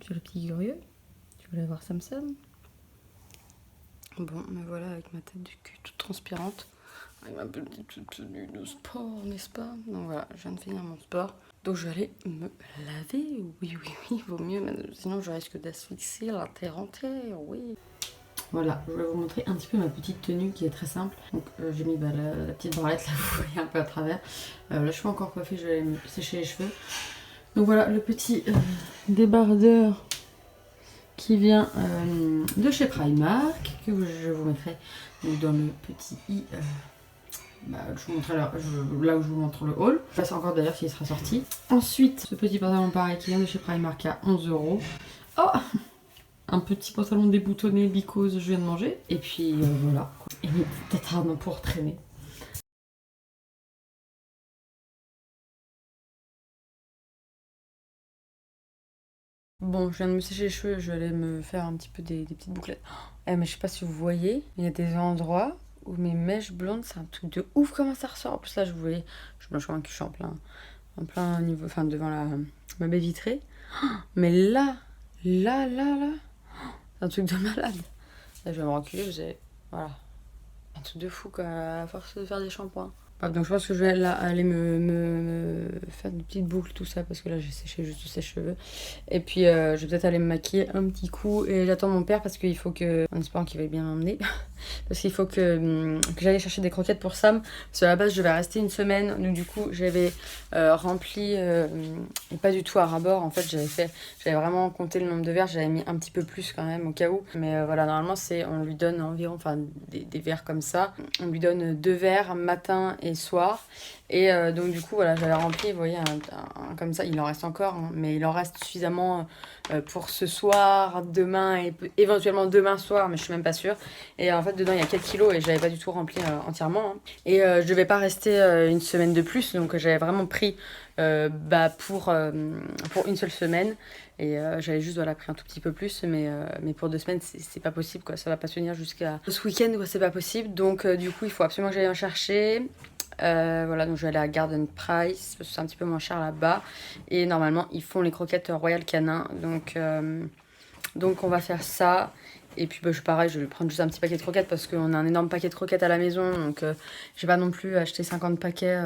Tu es le petit curieux? Tu voulais voir Samson? Bon, me voilà avec ma tête du cul toute transpirante, avec ma petite tenue de sport, n'est-ce pas? Donc voilà, je viens de finir mon sport. Donc je vais aller me laver, oui, vaut mieux, sinon je risque d'asphyxier la terre entière, oui. Voilà, je vais vous montrer un petit peu ma petite tenue qui est très simple. Donc j'ai mis la petite branlette, là vous voyez un peu à travers. Là je suis pas encore coiffée, je vais aller me sécher les cheveux. Donc voilà, le petit débardeur qui vient de chez Primark, que je vous mettrai dans le petit i. Je vous montrerai là où je vous montre le haul. Je passe encore d'ailleurs s'il sera sorti. Ensuite, ce petit pantalon pareil qui vient de chez Primark à 11 €. Oh, un petit pantalon déboutonné because je viens de manger. Et puis voilà. Et mes tatanes pour traîner. Bon, je viens de me sécher les cheveux, je vais aller me faire un petit peu des petites bouclettes. Mais je sais pas si vous voyez, il y a des endroits où mes mèches blondes, c'est un truc de ouf comment ça ressort. En plus là, je voulais, je me crois que je suis en plein niveau, enfin devant ma baie vitrée. Mais là, c'est un truc de malade. Là, je vais me reculer, voilà, un truc de fou quoi, à force de faire des shampoings. Donc je pense que je vais aller me faire des petites boucles, tout ça, parce que là j'ai séché juste tous ses cheveux. Et puis je vais peut-être aller me maquiller un petit coup. Et j'attends mon père parce qu'il faut que, en espérant qu'il va bien m'emmener, parce qu'il faut que j'aille chercher des croquettes pour Sam. Parce qu'à la base je vais rester une semaine. Donc du coup j'avais rempli, et pas du tout à ras-bord. En fait j'avais vraiment compté le nombre de verres. J'avais mis un petit peu plus quand même au cas où. Mais voilà, normalement on lui donne environ, enfin des verres comme ça. On lui donne 2 verres matin et soir. Et donc du coup voilà, j'avais rempli, vous voyez, un comme ça, il en reste encore, hein, mais il en reste suffisamment pour ce soir, demain et éventuellement demain soir, mais je suis même pas sûre. Et en fait dedans il y a 4 kilos et j'avais pas du tout rempli entièrement, hein. Et je devais pas rester une semaine de plus, donc j'avais vraiment pris pour une seule semaine. Et j'avais juste pris un tout petit peu plus, mais pour 2 semaines c'est pas possible quoi, ça va pas se tenir jusqu'à ce week-end quoi, c'est pas possible. Donc du coup il faut absolument que j'aille en chercher. Voilà, donc je vais aller à Garden Price parce que c'est un petit peu moins cher là-bas. Et normalement ils font les croquettes Royal Canin, donc on va faire ça. Et puis pareil, je vais prendre juste un petit paquet de croquettes parce qu'on a un énorme paquet de croquettes à la maison. Donc j'ai pas non plus acheté 50 paquets.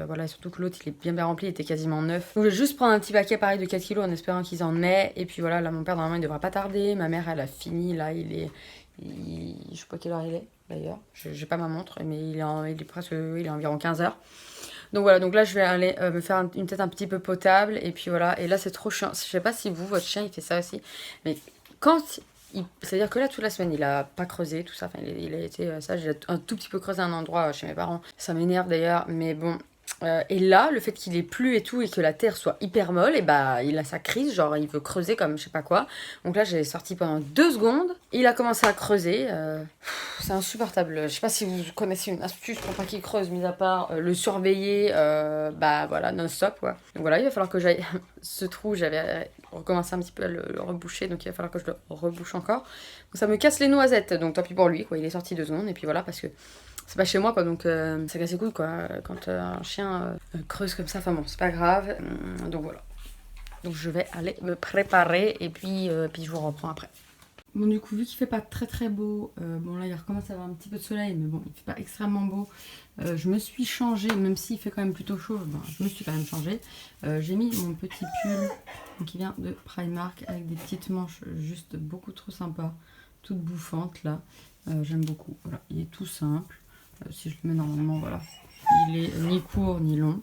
Voilà, et surtout que l'autre il est bien rempli, il était quasiment neuf. Donc je vais juste prendre un petit paquet pareil de 4 kilos en espérant qu'ils en aient. Et puis voilà, là mon père normalement il devra pas tarder. Ma mère elle a fini, là je sais pas quelle heure il est d'ailleurs. J'ai pas ma montre, mais il est environ 15 h. Donc voilà, donc là je vais aller me faire une tête un petit peu potable. Et puis voilà, et là c'est trop chiant. Je sais pas si votre chien il fait ça aussi. Mais quand c'est-à-dire que là, toute la semaine, il a pas creusé, tout ça. Enfin, il a été sage. Il a un tout petit peu creusé un endroit chez mes parents. Ça m'énerve d'ailleurs, mais bon. Et là, le fait qu'il ait plu et tout, et que la terre soit hyper molle, et il a sa crise, genre il veut creuser comme je sais pas quoi. Donc là, j'ai sorti pendant 2 secondes. Il a commencé à creuser. C'est insupportable. Je sais pas si vous connaissez une astuce pour pas qu'il creuse, mis à part le surveiller, voilà, non-stop, quoi. Donc voilà, il va falloir que j'aille ce trou, j'avais recommencé un petit peu à le reboucher, donc il va falloir que je le rebouche encore. Donc ça me casse les noisettes, donc tant pis pour lui, quoi. Il est sorti 2 secondes, et puis voilà, parce que c'est pas chez moi, quoi, donc ça casse les couilles, quoi, quand un chien creuse comme ça. Enfin bon, c'est pas grave. Donc voilà. Donc je vais aller me préparer, et puis je vous reprends après. Bon, du coup, vu qu'il fait pas très beau, bon là il recommence à avoir un petit peu de soleil, mais bon, il fait pas extrêmement beau. Je me suis changée, même s'il fait quand même plutôt chaud, je me suis quand même changée. J'ai mis mon petit pull qui vient de Primark avec des petites manches juste beaucoup trop sympas, toutes bouffantes là. J'aime beaucoup. Voilà, il est tout simple. Si je le mets normalement, voilà, il est ni court ni long,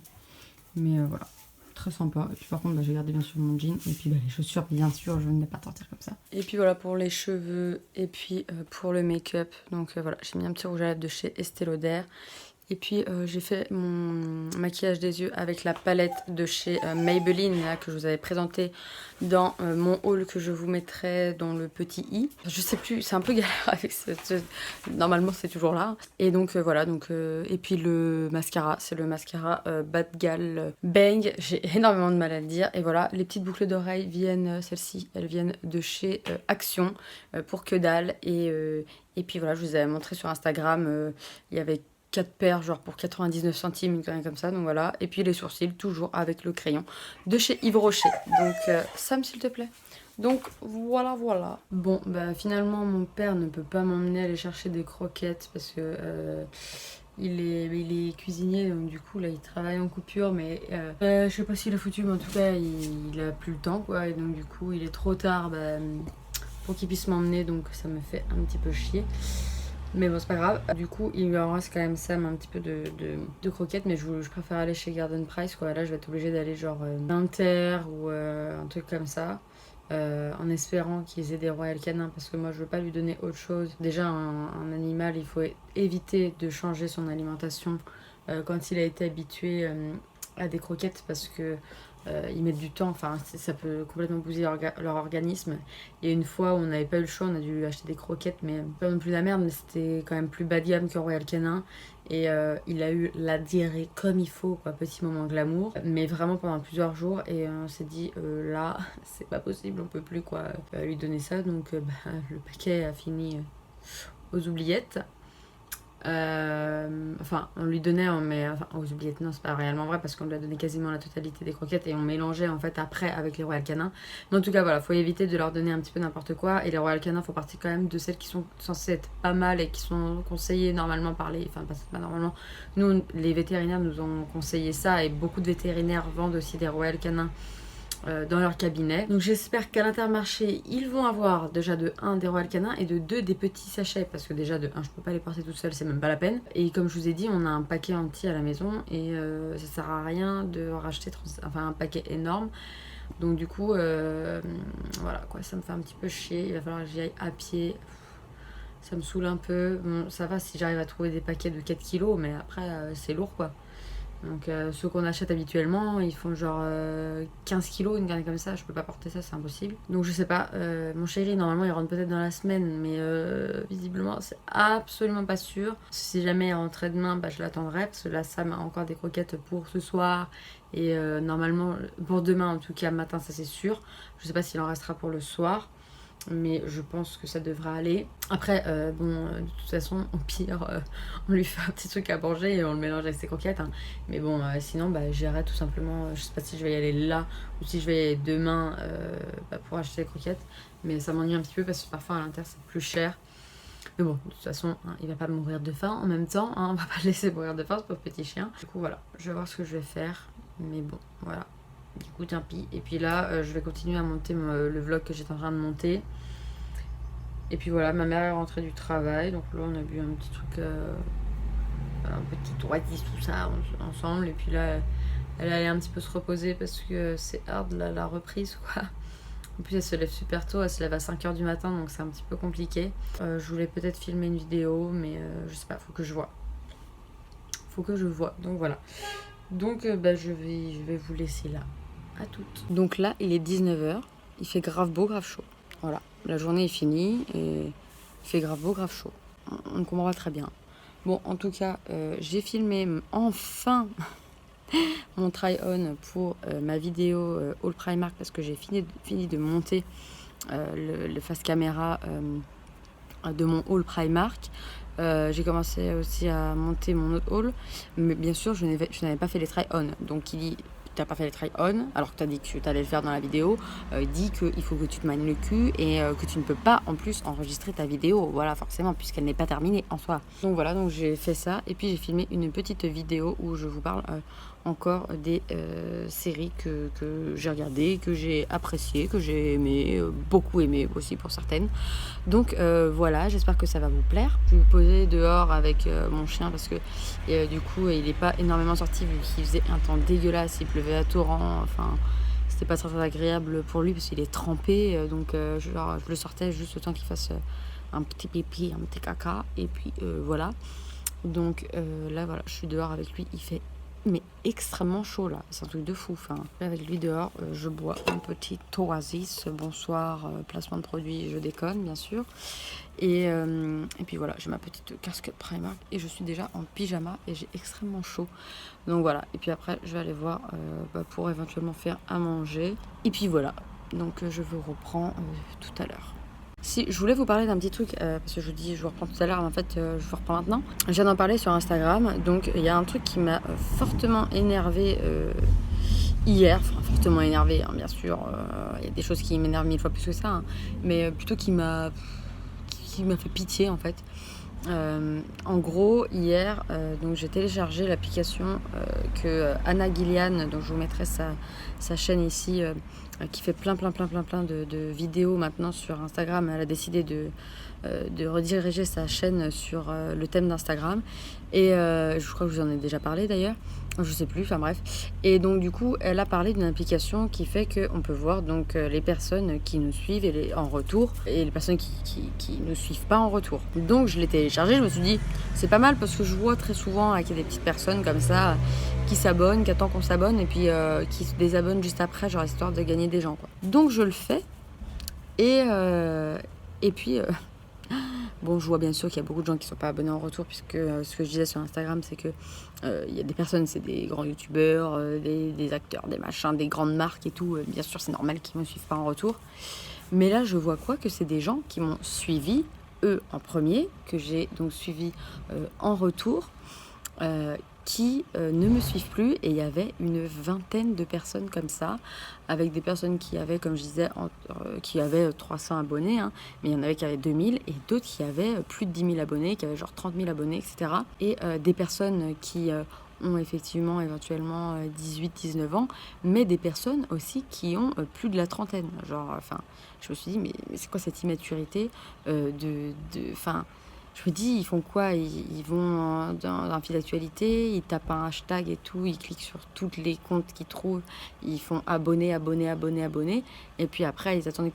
mais voilà. Très sympa. Et puis par contre j'ai gardé bien sûr mon jean et puis les chaussures bien sûr je ne vais pas sortir comme ça. Et puis voilà pour les cheveux et puis pour le make-up, donc voilà, j'ai mis un petit rouge à lèvres de chez Estée Lauder. Et puis j'ai fait mon maquillage des yeux avec la palette de chez Maybelline là, que je vous avais présenté dans mon haul que je vous mettrai dans le petit i. Je sais plus, c'est un peu galère avec normalement c'est toujours là. Et donc voilà, et puis le mascara, c'est le mascara Bad Gal Bang. J'ai énormément de mal à le dire. Et voilà, les petites boucles d'oreilles viennent, celles-ci, elles viennent de chez Action pour que dalle. Et puis voilà, je vous avais montré sur Instagram, il y avait 4 paires, genre pour 99 centimes, une connerie comme ça, donc voilà. Et puis les sourcils, toujours avec le crayon de chez Yves Rocher. Donc, Sam, s'il te plaît. Donc voilà. Bon, bah finalement mon père ne peut pas m'emmener aller chercher des croquettes parce que il est cuisinier, donc du coup là il travaille en coupure, mais je sais pas s'il a foutu, mais en tout cas il a plus le temps quoi, et donc du coup il est trop tard pour qu'il puisse m'emmener, donc ça me fait un petit peu chier. Mais bon, c'est pas grave. Du coup, il lui en reste quand même Sam un petit peu de croquettes, mais je préfère aller chez Garden Price quoi. Là, je vais être obligée d'aller genre Inter ou un truc comme ça. En espérant qu'ils aient des Royal Canin, parce que moi je veux pas lui donner autre chose. Déjà un animal, il faut éviter de changer son alimentation quand il a été habitué à des croquettes, parce que ils mettent du temps, enfin ça peut complètement bousiller leur organisme. Il y a une fois où on n'avait pas eu le choix, on a dû acheter des croquettes, mais pas non plus la merde, mais c'était quand même plus bas de gamme que Royal Canin. Et il a eu la diarrhée comme il faut, quoi, petit moment glamour, mais vraiment pendant plusieurs jours. Et on s'est dit, là, c'est pas possible, on peut plus quoi, lui donner ça. Donc le paquet a fini aux oubliettes. Enfin, on lui donnait, aux oubliettes, non, c'est pas réellement vrai parce qu'on lui a donné quasiment la totalité des croquettes et on mélangeait en fait après avec les Royal Canin. Mais en tout cas, voilà, faut éviter de leur donner un petit peu n'importe quoi. Et les Royal Canin font partie quand même de celles qui sont censées être pas mal et qui sont conseillées normalement par les. Enfin, pas normalement. Nous, les vétérinaires nous ont conseillé ça et beaucoup de vétérinaires vendent aussi des Royal Canin dans leur cabinet. Donc j'espère qu'à l'Intermarché, ils vont avoir déjà de 1 des Royal Canin et de 2 des petits sachets, parce que déjà de 1 je peux pas les porter toute seule, c'est même pas la peine. Et comme je vous ai dit, on a un paquet entier à la maison et ça sert à rien de racheter un paquet énorme. Donc du coup, voilà quoi, ça me fait un petit peu chier, il va falloir que j'y aille à pied. Ça me saoule un peu. Bon, ça va si j'arrive à trouver des paquets de 4 kilos, mais après c'est lourd quoi. Donc ceux qu'on achète habituellement, ils font genre 15 kilos, une garde comme ça, je peux pas porter ça, c'est impossible. Donc je sais pas, mon chéri normalement il rentre peut-être dans la semaine, mais visiblement c'est absolument pas sûr. Si jamais il rentrait demain, bah, je l'attendrai, parce que là Sam a encore des croquettes pour ce soir, et normalement pour demain en tout cas matin, ça c'est sûr. Je sais pas s'il en restera pour le soir, mais je pense que ça devrait aller. Après, de toute façon, au pire, on lui fait un petit truc à manger et on le mélange avec ses croquettes. Hein. Mais bon, sinon, j'irai tout simplement. Je sais pas si je vais y aller là ou si je vais y aller demain pour acheter des croquettes. Mais ça m'ennuie un petit peu parce que parfois à l'intérieur c'est plus cher. Mais bon, de toute façon, hein, il va pas mourir de faim en même temps. Hein, on va pas le laisser mourir de faim, ce pauvre petit chien. Du coup, voilà, je vais voir ce que je vais faire. Mais bon, voilà. Du coup, tant pis. Et puis là, je vais continuer à monter le vlog que j'étais en train de monter. Et puis voilà, ma mère est rentrée du travail. Donc là, on a bu un petit truc, un petit oasis, tout ça, ensemble. Et puis là, elle allait un petit peu se reposer parce que c'est hard la reprise, quoi. En plus, elle se lève super tôt. Elle se lève à 5h du matin, donc c'est un petit peu compliqué. Je voulais peut-être filmer une vidéo, mais je sais pas, faut que je vois. Donc voilà. Donc je vais vous laisser là. À toutes. Donc là, il est 19h. Il fait grave beau, grave chaud. Voilà, la journée est finie et il fait grave beau, grave chaud. On comprend pas très bien. Bon, en tout cas, j'ai filmé enfin mon try-on pour ma vidéo Haul Primark parce que j'ai fini de monter le face caméra de mon haul Primark. J'ai commencé aussi à monter mon autre haul, mais bien sûr je n'avais pas fait les try-on. Donc il dit t'as pas fait les try-on alors que t'as dit que t'allais le faire dans la vidéo, dit qu'il faut que tu te mannes le cul et que tu ne peux pas en plus enregistrer ta vidéo, voilà, forcément, puisqu'elle n'est pas terminée en soi. Donc voilà, donc j'ai fait ça et puis j'ai filmé une petite vidéo où je vous parle encore des séries que j'ai regardées, que j'ai appréciées, que j'ai aimées, beaucoup aimées aussi pour certaines. Donc voilà, j'espère que ça va vous plaire. Je vais vous poser dehors avec mon chien parce que du coup il n'est pas énormément sorti vu qu'il faisait un temps dégueulasse, il pleuvait à torrent, enfin c'était pas très agréable pour lui parce qu'il est trempé, donc je le sortais juste le temps qu'il fasse un petit pipi, un petit caca, et puis voilà. Donc là voilà, je suis dehors avec lui, il fait mais extrêmement chaud là, c'est un truc de fou. Enfin, avec lui dehors, je bois un petit Oasis. Bonsoir, placement de produit, je déconne bien sûr. Et puis voilà, j'ai ma petite casquette Primark et je suis déjà en pyjama et j'ai extrêmement chaud. Donc voilà, et puis après je vais aller voir pour éventuellement faire à manger. Et puis voilà, donc je vous reprends tout à l'heure. Si, je voulais vous parler d'un petit truc, parce que je vous reprends tout à l'heure, mais en fait, je vous reprends maintenant. Je viens d'en parler sur Instagram, donc il y a un truc qui m'a fortement énervée hier, enfin, fortement énervée, hein, bien sûr. Il y a des choses qui m'énervent 1000 fois plus que ça, hein, mais plutôt qui m'a fait pitié en fait. En gros, hier, donc j'ai téléchargé l'application que Anna Gillian, donc je vous mettrai sa chaîne ici, qui fait plein de vidéos maintenant sur Instagram. Elle a décidé de rediriger sa chaîne sur le thème d'Instagram. Et je crois que je vous en ai déjà parlé d'ailleurs. Je sais plus, enfin bref. Et donc du coup, elle a parlé d'une application qui fait qu'on peut voir donc les personnes qui nous suivent en retour et les personnes qui ne suivent pas en retour. Donc je l'ai téléchargé, je me suis dit c'est pas mal parce que je vois très souvent qu'il y a des petites personnes comme ça qui s'abonnent, qui attendent qu'on s'abonne et puis qui se désabonnent juste après, genre histoire de gagner des gens, quoi. Donc je le fais et puis bon, je vois bien sûr qu'il y a beaucoup de gens qui ne sont pas abonnés en retour, puisque ce que je disais sur Instagram, c'est que il y a des personnes, c'est des grands youtubeurs, des acteurs, des machins, des grandes marques et tout. Bien sûr, c'est normal qu'ils ne me suivent pas en retour. Mais là, je vois quoi que c'est des gens qui m'ont suivi, eux en premier, que j'ai donc suivi en retour, qui ne me suivent plus. Et il y avait une vingtaine de personnes comme ça, avec des personnes qui avaient, comme je disais, qui avaient 300 abonnés, hein, mais il y en avait qui avaient 2000, et d'autres qui avaient plus de 10 000 abonnés, qui avaient genre 30 000 abonnés, etc. Et des personnes qui ont effectivement éventuellement 18-19 ans, mais des personnes aussi qui ont plus de la trentaine. Genre, enfin, je me suis dit, mais c'est quoi cette immaturité enfin, je me dis, ils font quoi? Ils vont dans un fil d'actualité, ils tapent un hashtag et tout, ils cliquent sur tous les comptes qu'ils trouvent, ils font abonner, et puis après, ils attendent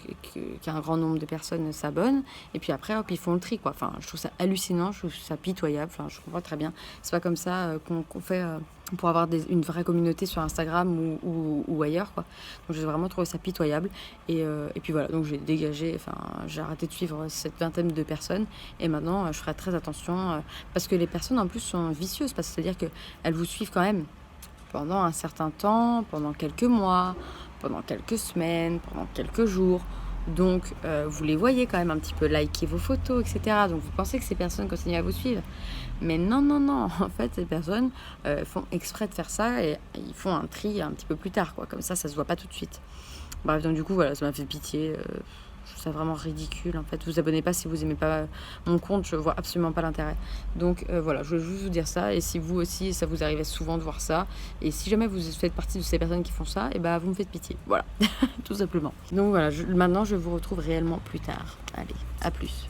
qu'un grand nombre de personnes s'abonnent, et puis après, hop, ils font le tri, quoi. Enfin, je trouve ça hallucinant, je trouve ça pitoyable, enfin, je comprends très bien. C'est pas comme ça qu'on fait pour avoir une vraie communauté sur Instagram ou ailleurs, quoi. Donc j'ai vraiment trouvé ça pitoyable, et puis voilà, donc j'ai dégagé, enfin, j'ai arrêté de suivre cette vingtaine de personnes, et maintenant, je ferai très attention parce que les personnes en plus sont vicieuses, parce que c'est-à-dire qu'elles vous suivent quand même pendant un certain temps, pendant quelques mois, pendant quelques semaines, pendant quelques jours. Donc vous les voyez quand même un petit peu liker vos photos, etc. Donc vous pensez que ces personnes continuent à vous suivre. Mais non, en fait ces personnes font exprès de faire ça et ils font un tri un petit peu plus tard, quoi. Comme ça se voit pas tout de suite. Bref, donc du coup voilà, ça m'a fait pitié. Je trouve ça vraiment ridicule en fait. Vous abonnez pas si vous aimez pas mon compte, je vois absolument pas l'intérêt. Donc voilà, je voulais juste vous dire ça. Et si vous aussi, ça vous arrivait souvent de voir ça, et si jamais vous faites partie de ces personnes qui font ça, et ben vous me faites pitié. Voilà, tout simplement. Donc voilà, maintenant je vous retrouve réellement plus tard. Allez, à plus.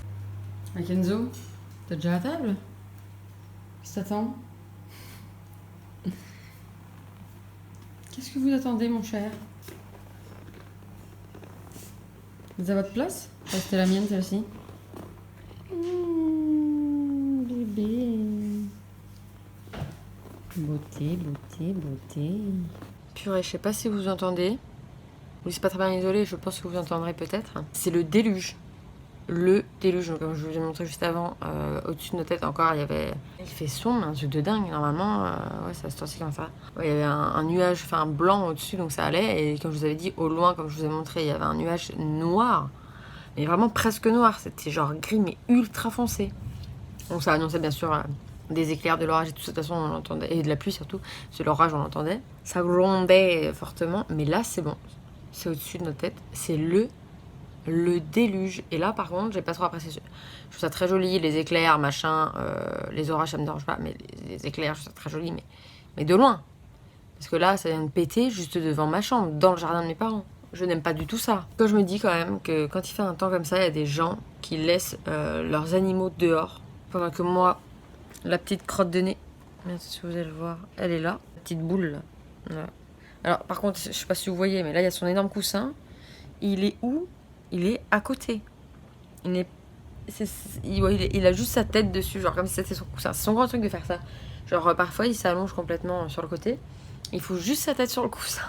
Kenzo, t'es déjà à table? Qu'est-ce que t'attends? Qu'est-ce que vous attendez, mon cher? Vous êtes à votre place? C'était la mienne, celle-ci. Bébé. Beauté. Purée, je sais pas si vous entendez. Oui, c'est pas très bien isolé, je pense que vous entendrez peut-être. C'est le déluge. Le déluge, donc, comme je vous ai montré juste avant, au-dessus de nos têtes encore, il fait sombre, un truc de dingue. Normalement, ouais, ça se torsit comme ça. Ouais, il y avait un nuage, enfin blanc au-dessus, donc ça allait. Et comme je vous avais dit, au loin, comme je vous ai montré, il y avait un nuage noir. Mais vraiment presque noir, c'était genre gris, mais ultra foncé. Donc ça annonçait bien sûr des éclairs, de l'orage et tout ça, de toute façon on l'entendait, et de la pluie surtout, parce que l'orage on l'entendait. Ça grondait fortement, mais là c'est bon, c'est au-dessus de notre tête, c'est le déluge. Et là par contre j'ai pas trop apprécié. Je trouve ça très joli, les éclairs, machin, les orages ça me dérange pas, mais les éclairs je trouve ça très joli, mais de loin. Parce que là ça vient de péter juste devant ma chambre, dans le jardin de mes parents. Je n'aime pas du tout ça. Quand je me dis quand même que quand il fait un temps comme ça, il y a des gens qui laissent leurs animaux dehors, pendant que moi, la petite crotte de nez, si vous allez le voir, elle est là, la petite boule là. Voilà. Alors par contre, je sais pas si vous voyez, mais là il y a son énorme coussin. Il est où? Il est à côté. Il a juste sa tête dessus, genre comme si c'était son coussin. C'est son grand truc de faire ça. Genre parfois il s'allonge complètement sur le côté. Il faut juste sa tête sur le coussin.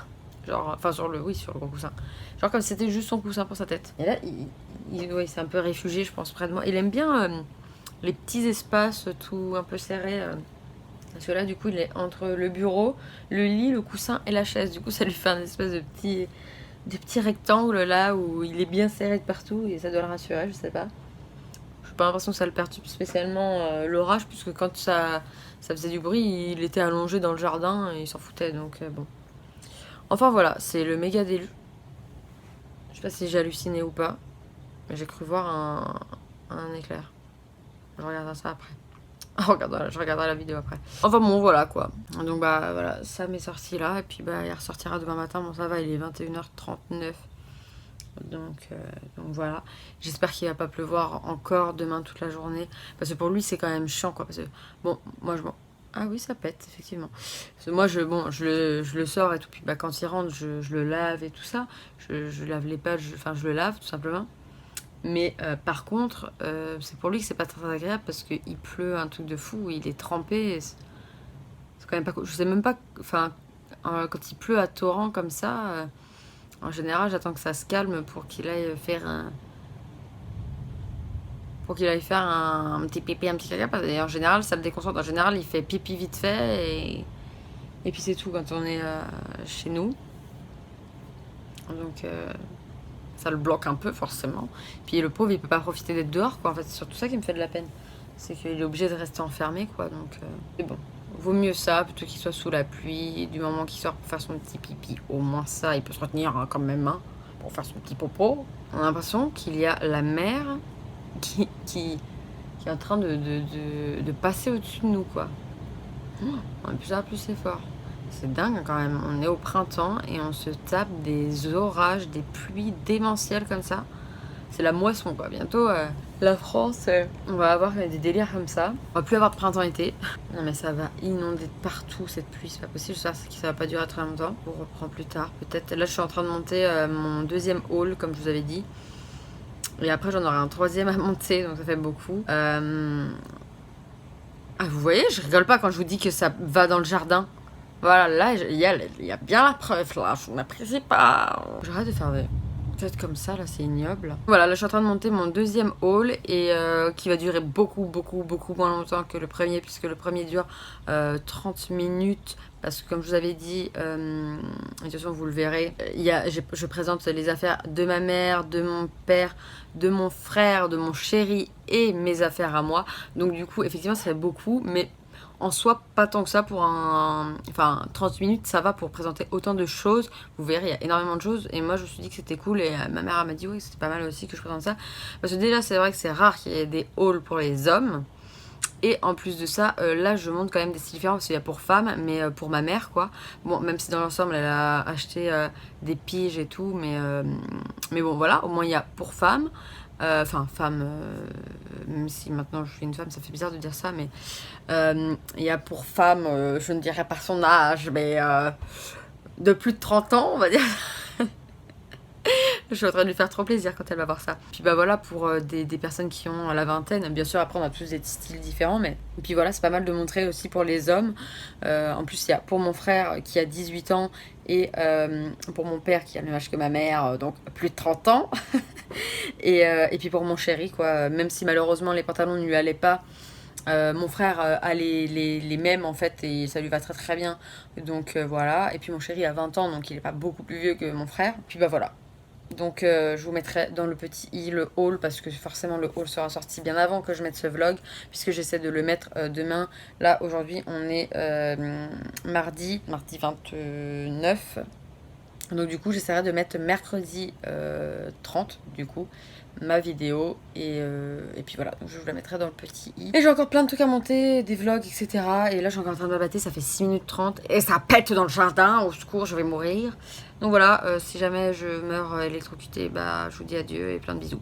Genre, enfin sur le gros coussin. Genre comme si c'était juste son coussin pour sa tête. Et là, il s'est un peu réfugié, je pense, près de moi. Il aime bien les petits espaces tout un peu serrés. Parce que là, du coup, il est entre le bureau, le lit, le coussin et la chaise. Du coup, ça lui fait un espèce de petit rectangle là où il est bien serré de partout et ça doit le rassurer, je sais pas. Je n'ai pas l'impression que ça le perturbe spécialement l'orage, puisque quand ça faisait du bruit, il était allongé dans le jardin et il s'en foutait. Donc bon. Enfin voilà, c'est le méga déluge. Je sais pas si j'ai halluciné ou pas, mais j'ai cru voir un éclair. Je regarderai ça après. Je regarderai la vidéo après. Enfin bon, voilà quoi. Donc bah voilà, ça m'est sorti là. Et puis bah il ressortira demain matin. Bon ça va, il est 21h39. Donc voilà. J'espère qu'il va pas pleuvoir encore demain toute la journée. Parce que pour lui c'est quand même chiant quoi. Parce que bon, moi je m'en... Ah oui, ça pète, effectivement. Parce que moi, je le sors et tout. Puis bah, quand il rentre, je le lave et tout ça. Je lave les pattes, je le lave tout simplement. Mais par contre, c'est pour lui que c'est pas très agréable parce qu'il pleut un truc de fou, il est trempé. C'est quand même pas cool. Je sais même pas. Enfin, quand il pleut à torrent comme ça, en général, j'attends que ça se calme pour qu'il aille faire un. Pour qu'il aille faire un petit pipi, un petit caca. Et en général, ça le déconcentre. En général, il fait pipi vite fait et puis c'est tout quand on est chez nous. Donc. Ça le bloque un peu forcément. Puis le pauvre il peut pas profiter d'être dehors quoi. En fait c'est surtout ça qui me fait de la peine. C'est qu'il est obligé de rester enfermé quoi. Donc c'est bon. Vaut mieux ça plutôt qu'il soit sous la pluie. Du moment qu'il sort pour faire son petit pipi. Au moins ça il peut se retenir hein, quand même hein, pour faire son petit popo. On a l'impression qu'il y a la mer qui est en train de passer au-dessus de nous quoi. On est plus à plus c'est fort. C'est dingue quand même, on est au printemps et on se tape des orages, des pluies démentielles comme ça. C'est la moisson quoi, bientôt la France, on va avoir des délires comme ça. On va plus avoir de printemps-été. Non mais ça va inonder partout cette pluie, c'est pas possible, j'espère que ça va pas durer très longtemps. On reprend plus tard peut-être. Là je suis en train de monter mon deuxième haul comme je vous avais dit. Et après j'en aurai un troisième à monter, donc ça fait beaucoup. Ah vous voyez, je rigole pas quand je vous dis que ça va dans le jardin. Voilà, là, il y a bien la preuve, là, je n'apprécie pas. J'arrête de faire des têtes comme ça, là, c'est ignoble. Voilà, là, je suis en train de monter mon deuxième haul et qui va durer beaucoup moins longtemps que le premier, puisque le premier dure 30 minutes. Parce que comme je vous avais dit, de toute façon vous le verrez, je présente les affaires de ma mère, de mon père, de mon frère, de mon chéri et mes affaires à moi. Donc du coup, effectivement, ça fait beaucoup, mais en soi, pas tant que ça pour Enfin, 30 minutes, ça va pour présenter autant de choses. Vous verrez, il y a énormément de choses. Et moi, je me suis dit que c'était cool. Et ma mère m'a dit, oui, c'était pas mal aussi que je présente ça. Parce que déjà, c'est vrai que c'est rare qu'il y ait des hauls pour les hommes. Et en plus de ça, là, je montre quand même des styles différents. Parce qu'il y a pour femmes, mais pour ma mère, quoi. Bon, même si dans l'ensemble, elle a acheté des piges et tout. Mais bon, voilà, au moins, il y a pour femmes. Enfin, femme, même si maintenant je suis une femme, ça fait bizarre de dire ça, mais il y a pour femme, je ne dirais pas son âge, mais de plus de 30 ans, on va dire. Je suis en train de lui faire trop plaisir quand elle va voir ça. Puis bah voilà, pour des personnes qui ont la vingtaine, bien sûr, après on a tous des styles différents, mais. Et puis voilà, c'est pas mal de montrer aussi pour les hommes. En plus, il y a pour mon frère qui a 18 ans et pour mon père qui a le même âge que ma mère, donc plus de 30 ans. Et puis pour mon chéri, quoi, même si malheureusement les pantalons ne lui allaient pas. Mon frère a les mêmes en fait et ça lui va très très bien. Donc voilà. Et puis mon chéri a 20 ans donc il est pas beaucoup plus vieux que mon frère. Puis bah voilà. Donc je vous mettrai dans le petit i le haul parce que forcément le haul sera sorti bien avant que je mette ce vlog puisque j'essaie de le mettre demain. Là aujourd'hui on est mardi 29. Donc du coup j'essaierai de mettre mercredi 30 du coup ma vidéo et puis voilà, donc je vous la mettrai dans le petit i. Et j'ai encore plein de trucs à monter, des vlogs etc. Et là je suis encore en train de m'abattre, ça fait 6 minutes 30 et ça pète dans le jardin, au secours je vais mourir. Donc voilà, si jamais je meurs électrocutée, bah je vous dis adieu et plein de bisous.